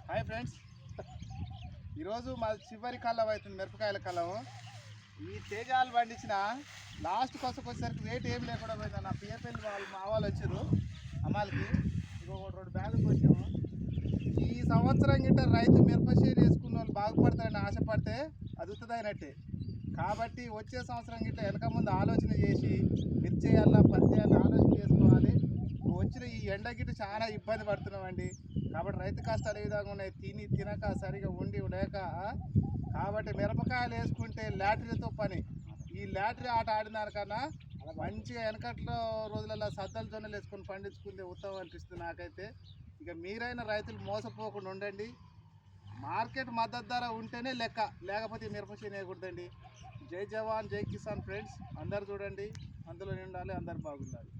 Hi friends, ఈరోజు మా చివరి కాలం అవుతుంది మిరపకాయల కాలం. ఈ తేజాలు పండించిన లాస్ట్ కోసం వచ్చేసరికి రేట్ ఏం లేకుండా పోయింది. నా పిఎఫ్ఎల్ వాళ్ళు మా వాళ్ళు వచ్చారు అమ్మాలకి. ఇంకొక 2 బ్యాగులు వచ్చాము. ఈ సంవత్సరం గిట్ట రైతు మిరప షేర్ వేసుకున్న వాళ్ళు బాగుపడతారని ఆశపడితే అది ఉత్తదైనట్టే. కాబట్టి వచ్చే సంవత్సరం గిట్ట వెనక ముందు ఆలోచన చేసి మిర్చి చేయాలా పత్తి చేయాలని ఆలోచన చేసుకోవాలి. వచ్చిన ఈ ఎండ గిట్ట చాలా ఇబ్బంది పడుతున్నామండి. కాబట్టి రైతు కష్టాలు ఏ విధంగా ఉన్నాయి, తినక సరిగా ఉండి లేక. కాబట్టి మిరపకాయలు వేసుకుంటే లాటరీతో పని. ఈ లాటరీ ఆట ఆడినానికన్నా మంచిగా వెనకట్లో రోజులలో సద్దల జొన్నలు వేసుకొని పండించుకుంటే ఉత్తమం అనిపిస్తుంది నాకైతే. ఇక మీరైనా రైతులు మోసపోకుండా ఉండండి. మార్కెట్ మద్దతు ధర ఉంటేనే లెక్క, లేకపోతే మిరప చేను వేయకూడదండి. జై జవాన్ జై కిసాన్ ఫ్రెండ్స్. అందరు చూడండి, అందులో ఉండాలి, అందరు బాగుండాలి.